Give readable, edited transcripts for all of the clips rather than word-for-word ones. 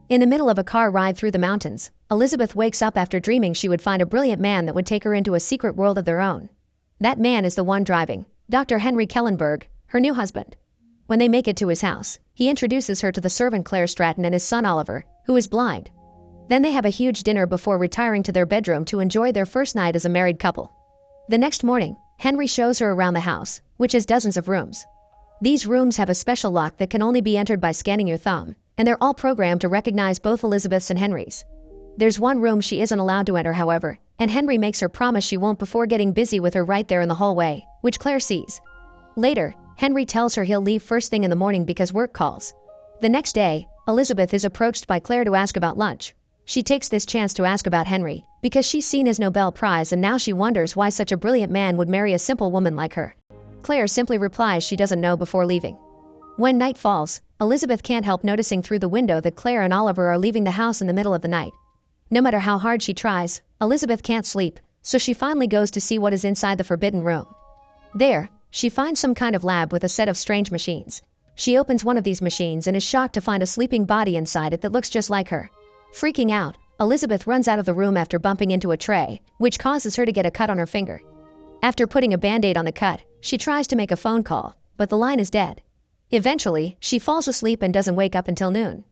In the middle of a car ride through the mountains, Elizabeth wakes up after dreaming she would find a brilliant man that would take her into a secret world of their own. That man is the one driving, Dr. Henry Kellenberg, her new husband. When they make it to his house, he introduces her to the servant Claire Stratton and his son Oliver, who is blind. Then they have a huge dinner before retiring to their bedroom to enjoy their first night as a married couple. The next morning, Henry shows her around the house, which has dozens of rooms. These rooms have a special lock that can only be entered by scanning your thumb, and they're all programmed to recognize both Elizabeth's and Henry's. There's one room she isn't allowed to enter, however, and Henry makes her promise she won't before getting busy with her right there in the hallway, which Claire sees. Later, Henry tells her he'll leave first thing in the morning because work calls. The next day, Elizabeth is approached by Claire to ask about lunch. She takes this chance to ask about Henry, because she's seen his Nobel Prize and now she wonders why such a brilliant man would marry a simple woman like her. Claire simply replies she doesn't know before leaving. When night falls, Elizabeth can't help noticing through the window that Claire and Oliver are leaving the house in the middle of the night. No matter how hard she tries, Elizabeth can't sleep, so she finally goes to see what is inside the forbidden room. There, she finds some kind of lab with a set of strange machines. She opens one of these machines and is shocked to find a sleeping body inside it that looks just like her. Freaking out, Elizabeth runs out of the room after bumping into a tray, which causes her to get a cut on her finger. After putting a band-aid on the cut, she tries to make a phone call, but the line is dead. Eventually, she falls asleep and doesn't wake up until noon.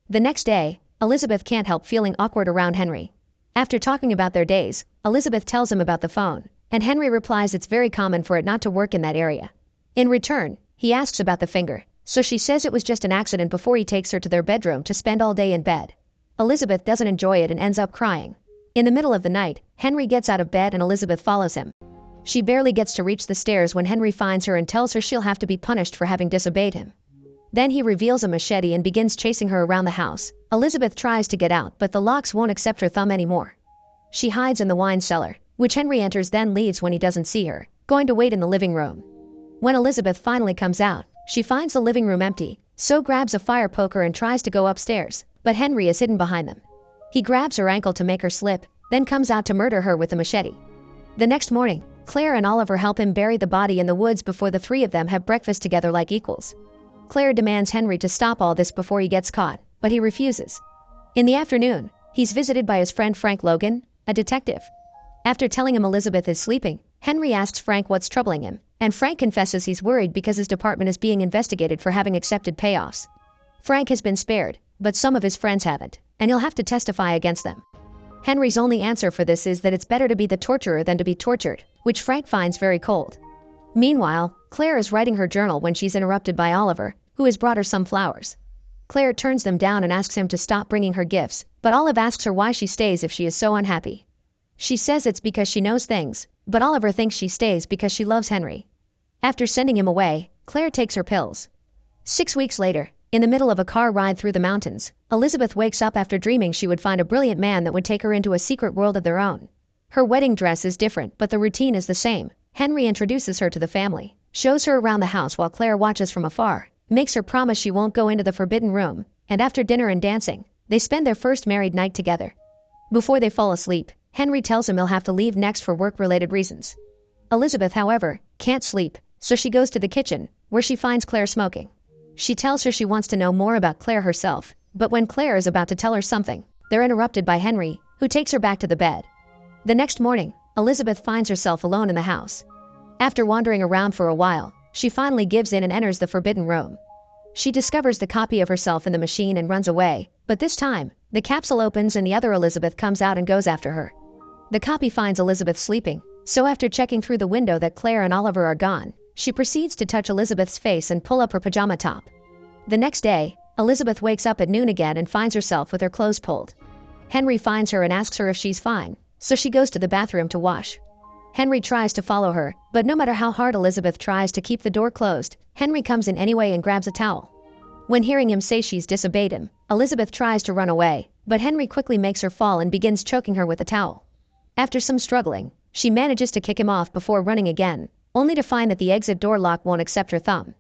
The next day, Elizabeth can't help feeling awkward around Henry. After talking about their days, Elizabeth tells him about the phone, and Henry replies it's very common for it not to work in that area. In return, he asks about the finger, so she says it was just an accident before he takes her to their bedroom to spend all day in bed. Elizabeth doesn't enjoy it and ends up crying. In the middle of the night, Henry gets out of bed and Elizabeth follows him. She barely gets to reach the stairs when Henry finds her and tells her she'll have to be punished for having disobeyed him. Then he reveals a machete and begins chasing her around the house. Elizabeth tries to get out, but the locks won't accept her thumb anymore. She hides in the wine cellar, which Henry enters then leaves when he doesn't see her, going to wait in the living room. When Elizabeth finally comes out, she finds the living room empty, so grabs a fire poker and tries to go upstairs, but Henry is hidden behind them. He grabs her ankle to make her slip, then comes out to murder her with a machete. The next morning, Claire and Oliver help him bury the body in the woods before the three of them have breakfast together like equals. Claire demands Henry to stop all this before he gets caught, but he refuses. In the afternoon, he's visited by his friend Frank Logan, a detective. After telling him Elizabeth is sleeping, Henry asks Frank what's troubling him, and Frank confesses he's worried because his department is being investigated for having accepted payoffs. Frank has been spared, but some of his friends haven't, and he'll have to testify against them. Henry's only answer for this is that it's better to be the torturer than to be tortured, which Frank finds very cold. Meanwhile, Claire is writing her journal when she's interrupted by Oliver, who has brought her some flowers. Claire turns them down and asks him to stop bringing her gifts, but Olive asks her why she stays if she is so unhappy. She says it's because she knows things, but Oliver thinks she stays because she loves Henry. After sending him away, Claire takes her pills. 6 weeks later, in the middle of a car ride through the mountains, Elizabeth wakes up after dreaming she would find a brilliant man that would take her into a secret world of their own. Her wedding dress is different, but the routine is the same. Henry introduces her to the family, shows her around the house while Claire watches from afar, makes her promise she won't go into the forbidden room, and after dinner and dancing, they spend their first married night together. Before they fall asleep, Henry tells him he'll have to leave next for work-related reasons. Elizabeth, however, can't sleep, so she goes to the kitchen, where she finds Claire smoking. She tells her she wants to know more about Claire herself, but when Claire is about to tell her something, they're interrupted by Henry, who takes her back to the bed. The next morning, Elizabeth finds herself alone in the house. After wandering around for a while, she finally gives in and enters the forbidden room. She discovers the copy of herself in the machine and runs away, but this time, the capsule opens and the other Elizabeth comes out and goes after her. The copy finds Elizabeth sleeping, so after checking through the window that Claire and Oliver are gone, she proceeds to touch Elizabeth's face and pull up her pajama top. The next day, Elizabeth wakes up at noon again and finds herself with her clothes pulled. Henry finds her and asks her if she's fine, so she goes to the bathroom to wash. Henry tries to follow her, but no matter how hard Elizabeth tries to keep the door closed, Henry comes in anyway and grabs a towel. When hearing him say she's disobeyed him, Elizabeth tries to run away, but Henry quickly makes her fall and begins choking her with the towel. After some struggling, she manages to kick him off before running again, only to find that the exit door lock won't accept her thumb.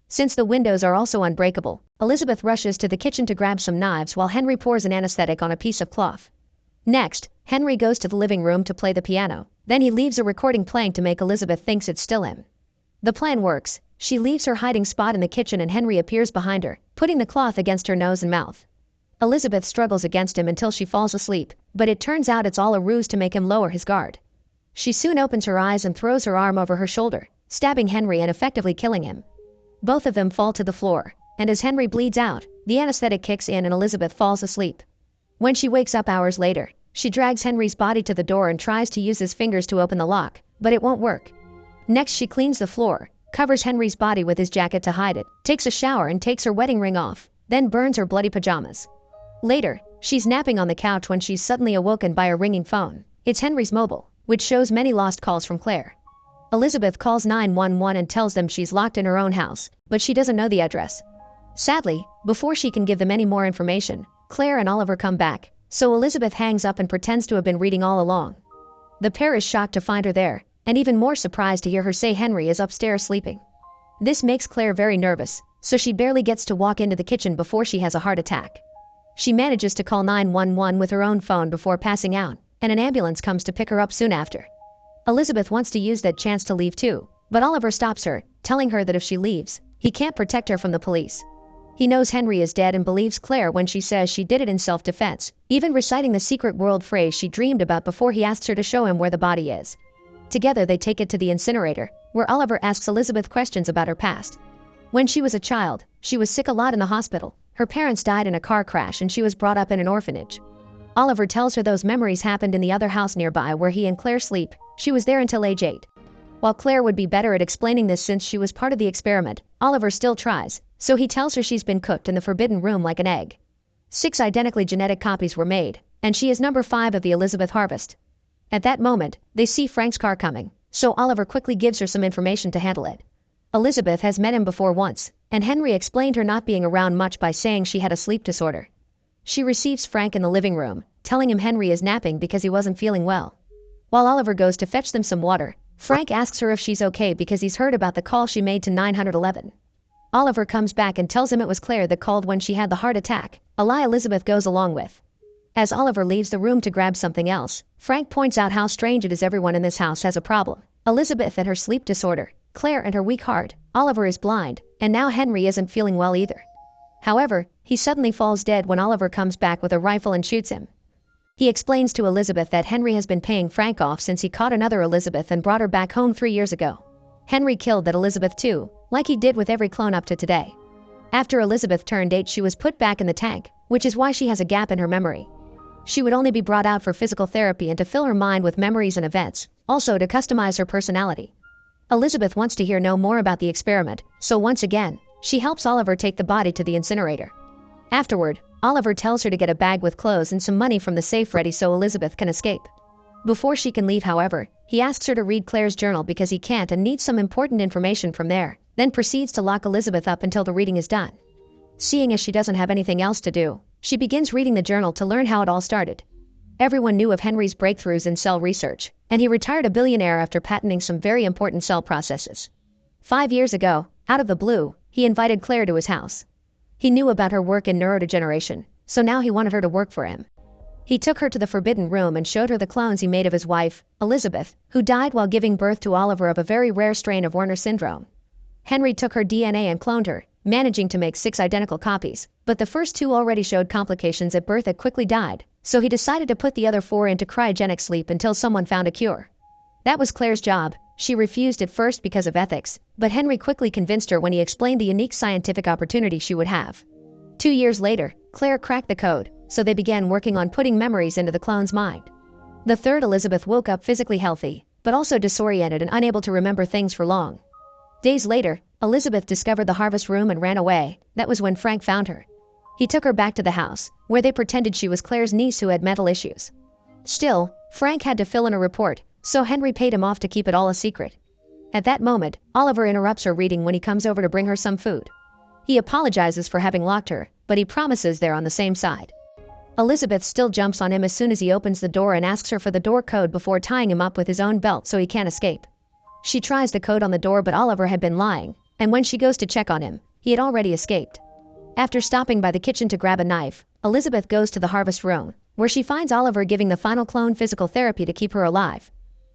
Since the windows are also unbreakable, Elizabeth rushes to the kitchen to grab some knives while Henry pours an anesthetic on a piece of cloth. Next, Henry goes to the living room to play the piano, then he leaves a recording playing to make Elizabeth thinks it's still him. The plan works. She leaves her hiding spot in the kitchen and Henry appears behind her, putting the cloth against her nose and mouth. Elizabeth struggles against him until she falls asleep, but it turns out it's all a ruse to make him lower his guard. She soon opens her eyes and throws her arm over her shoulder, stabbing Henry and effectively killing him. Both of them fall to the floor, and as Henry bleeds out, the anesthetic kicks in and Elizabeth falls asleep. When she wakes up hours later, she drags Henry's body to the door and tries to use his fingers to open the lock, but it won't work. Next she cleans the floor, covers Henry's body with his jacket to hide it, takes a shower and takes her wedding ring off, then burns her bloody pajamas. Later, she's napping on the couch when she's suddenly awoken by a ringing phone. It's Henry's mobile, which shows many lost calls from Claire. Elizabeth calls 911 and tells them she's locked in her own house, but she doesn't know the address. Sadly, before she can give them any more information, Claire and Oliver come back, so Elizabeth hangs up and pretends to have been reading all along. The pair is shocked to find her there, and even more surprised to hear her say Henry is upstairs sleeping. This makes Claire very nervous, so she barely gets to walk into the kitchen before she has a heart attack. She manages to call 911 with her own phone before passing out, and an ambulance comes to pick her up soon after. Elizabeth wants to use that chance to leave too, but Oliver stops her, telling her that if she leaves, he can't protect her from the police. He knows Henry is dead and believes Claire when she says she did it in self-defense, even reciting the secret world phrase she dreamed about before he asks her to show him where the body is. Together they take it to the incinerator, where Oliver asks Elizabeth questions about her past. When she was a child, she was sick a lot in the hospital. Her parents died in a car crash and she was brought up in an orphanage. Oliver tells her those memories happened in the other house nearby where he and Claire sleep. She was there until age 8. While Claire would be better at explaining this since she was part of the experiment, Oliver still tries, so he tells her she's been cooked in the forbidden room like an egg. 6 identically genetic copies were made, and she is number 5 of the Elizabeth harvest. At that moment, they see Frank's car coming, so Oliver quickly gives her some information to handle it. Elizabeth has met him before once, and Henry explained her not being around much by saying she had a sleep disorder. She receives Frank in the living room, telling him Henry is napping because he wasn't feeling well. While Oliver goes to fetch them some water, Frank asks her if she's okay because he's heard about the call she made to 911. Oliver comes back and tells him it was Claire that called when she had the heart attack, a lie Elizabeth goes along with. As Oliver leaves the room to grab something else, Frank points out how strange it is everyone in this house has a problem. Elizabeth and her sleep disorder, Claire and her weak heart, Oliver is blind, and now Henry isn't feeling well either. However, he suddenly falls dead when Oliver comes back with a rifle and shoots him. He explains to Elizabeth that Henry has been paying Frank off since he caught another Elizabeth and brought her back home 3 years ago. Henry killed that Elizabeth too, like he did with every clone up to today. After Elizabeth turned 8, she was put back in the tank, which is why she has a gap in her memory. She would only be brought out for physical therapy and to fill her mind with memories and events, also to customize her personality. Elizabeth wants to hear no more about the experiment, so once again, she helps Oliver take the body to the incinerator. Afterward, Oliver tells her to get a bag with clothes and some money from the safe ready so Elizabeth can escape. Before she can leave, however, he asks her to read Claire's journal because he can't and needs some important information from there, then proceeds to lock Elizabeth up until the reading is done. Seeing as she doesn't have anything else to do, she begins reading the journal to learn how it all started. Everyone knew of Henry's breakthroughs in cell research, and he retired a billionaire after patenting some very important cell processes. 5 years ago, out of the blue, he invited Claire to his house. He knew about her work in neurodegeneration, so now he wanted her to work for him. He took her to the forbidden room and showed her the clones he made of his wife, Elizabeth, who died while giving birth to Oliver of a very rare strain of Werner syndrome. Henry took her DNA and cloned her, managing to make 6 identical copies, but the first 2 already showed complications at birth and quickly died, so he decided to put the other 4 into cryogenic sleep until someone found a cure. That was Claire's job. She refused at first because of ethics, but Henry quickly convinced her when he explained the unique scientific opportunity she would have. 2 years later, Claire cracked the code, so they began working on putting memories into the clone's mind. The third Elizabeth woke up physically healthy, but also disoriented and unable to remember things for long. Days later, Elizabeth discovered the harvest room and ran away. That was when Frank found her. He took her back to the house, where they pretended she was Claire's niece who had mental issues. Still, Frank had to fill in a report, so Henry paid him off to keep it all a secret. At that moment, Oliver interrupts her reading when he comes over to bring her some food. He apologizes for having locked her, but he promises they're on the same side. Elizabeth still jumps on him as soon as he opens the door and asks her for the door code before tying him up with his own belt so he can't escape. She tries the code on the door, but Oliver had been lying, and when she goes to check on him, he had already escaped. After stopping by the kitchen to grab a knife, Elizabeth goes to the harvest room, where she finds Oliver giving the final clone physical therapy to keep her alive.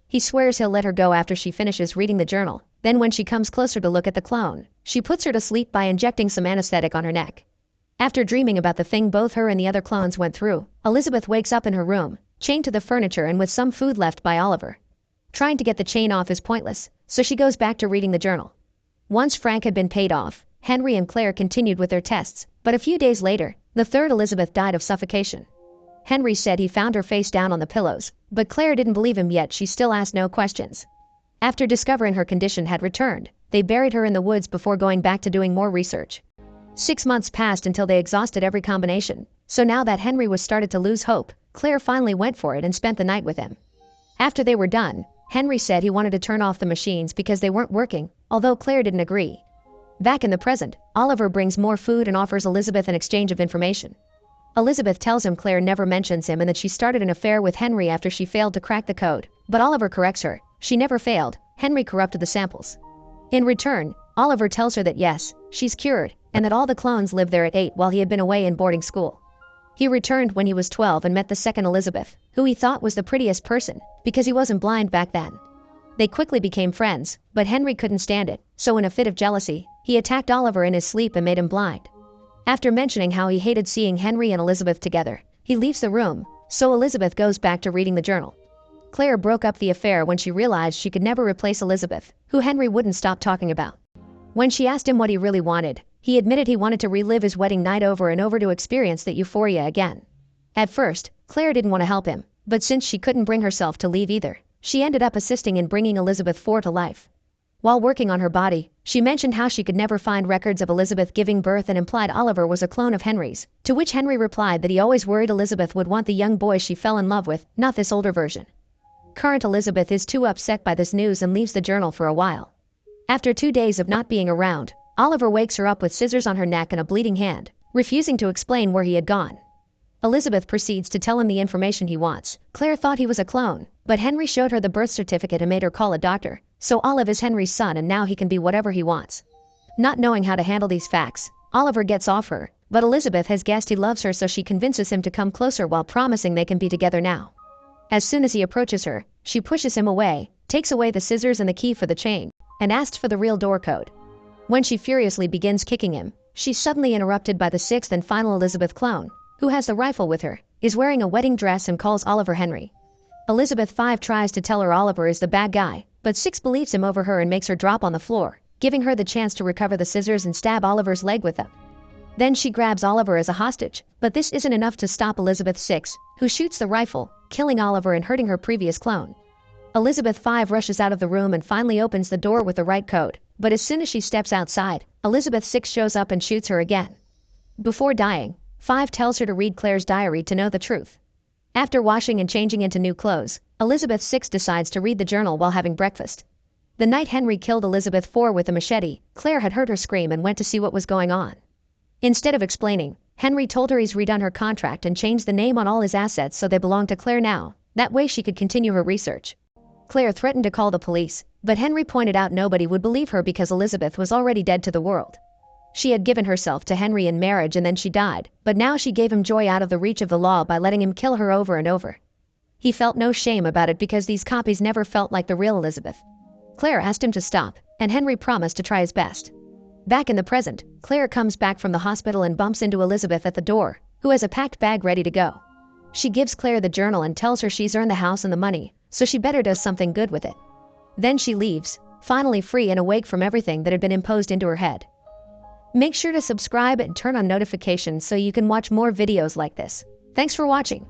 He swears he'll let her go after she finishes reading the journal. Then when she comes closer to look at the clone, she puts her to sleep by injecting some anesthetic on her neck. After dreaming about the thing both her and the other clones went through, Elizabeth wakes up in her room, chained to the furniture and with some food left by Oliver. Trying to get the chain off is pointless, so she goes back to reading the journal. Once Frank had been paid off, Henry and Claire continued with their tests, but a few days later, the third Elizabeth died of suffocation. Henry said he found her face down on the pillows, but Claire didn't believe him yet. She still asked no questions. After discovering her condition had returned, they buried her in the woods before going back to doing more research. 6 months passed until they exhausted every combination, so now that Henry was started to lose hope, Claire finally went for it and spent the night with him. After they were done, Henry said he wanted to turn off the machines because they weren't working, although Claire didn't agree. Back in the present, Oliver brings more food and offers Elizabeth an exchange of information. Elizabeth tells him Claire never mentions him and that she started an affair with Henry after she failed to crack the code, but Oliver corrects her. She never failed, Henry corrupted the samples. In return, Oliver tells her that yes, she's cured, and that all the clones lived there at 8 while he had been away in boarding school. He returned when he was 12 and met the second Elizabeth, who he thought was the prettiest person, because he wasn't blind back then. They quickly became friends, but Henry couldn't stand it, so in a fit of jealousy, he attacked Oliver in his sleep and made him blind. After mentioning how he hated seeing Henry and Elizabeth together, he leaves the room, so Elizabeth goes back to reading the journal. Claire broke up the affair when she realized she could never replace Elizabeth, who Henry wouldn't stop talking about. When she asked him what he really wanted, he admitted he wanted to relive his wedding night over and over to experience that euphoria again. At first, Claire didn't want to help him, but since she couldn't bring herself to leave either, she ended up assisting in bringing Elizabeth IV to life. While working on her body, she mentioned how she could never find records of Elizabeth giving birth and implied Oliver was a clone of Henry's, to which Henry replied that he always worried Elizabeth would want the young boy she fell in love with, not this older version. Current Elizabeth is too upset by this news and leaves the journal for a while. After 2 days of not being around, Oliver wakes her up with scissors on her neck and a bleeding hand, refusing to explain where he had gone. Elizabeth proceeds to tell him the information he wants. Claire thought he was a clone, but Henry showed her the birth certificate and made her call a doctor, so Olive is Henry's son and now he can be whatever he wants. Not knowing how to handle these facts, Oliver gets off her, but Elizabeth has guessed he loves her, so she convinces him to come closer while promising they can be together now. As soon as he approaches her, she pushes him away, takes away the scissors and the key for the chain, and asks for the real door code. When she furiously begins kicking him, she's suddenly interrupted by the sixth and final Elizabeth clone, who has the rifle with her, is wearing a wedding dress and calls Oliver Henry. Elizabeth V tries to tell her Oliver is the bad guy, but Six believes him over her and makes her drop on the floor, giving her the chance to recover the scissors and stab Oliver's leg with them. Then she grabs Oliver as a hostage, but this isn't enough to stop Elizabeth VI, who shoots the rifle, killing Oliver and hurting her previous clone. Elizabeth V rushes out of the room and finally opens the door with the right code, but as soon as she steps outside, Elizabeth VI shows up and shoots her again. Before dying, V tells her to read Claire's diary to know the truth. After washing and changing into new clothes, Elizabeth VI decides to read the journal while having breakfast. The night Henry killed Elizabeth IV with a machete, Claire had heard her scream and went to see what was going on. Instead of explaining, Henry told her he's redone her contract and changed the name on all his assets so they belong to Claire now, that way she could continue her research. Claire threatened to call the police, but Henry pointed out nobody would believe her because Elizabeth was already dead to the world. She had given herself to Henry in marriage and then she died, but now she gave him joy out of the reach of the law by letting him kill her over and over. He felt no shame about it because these copies never felt like the real Elizabeth. Claire asked him to stop, and Henry promised to try his best. Back in the present, Claire comes back from the hospital and bumps into Elizabeth at the door, who has a packed bag ready to go. She gives Claire the journal and tells her she's earned the house and the money, so she better does something good with it. Then she leaves, finally free and awake from everything that had been imposed into her head. Make sure to subscribe and turn on notifications so you can watch more videos like this. Thanks for watching.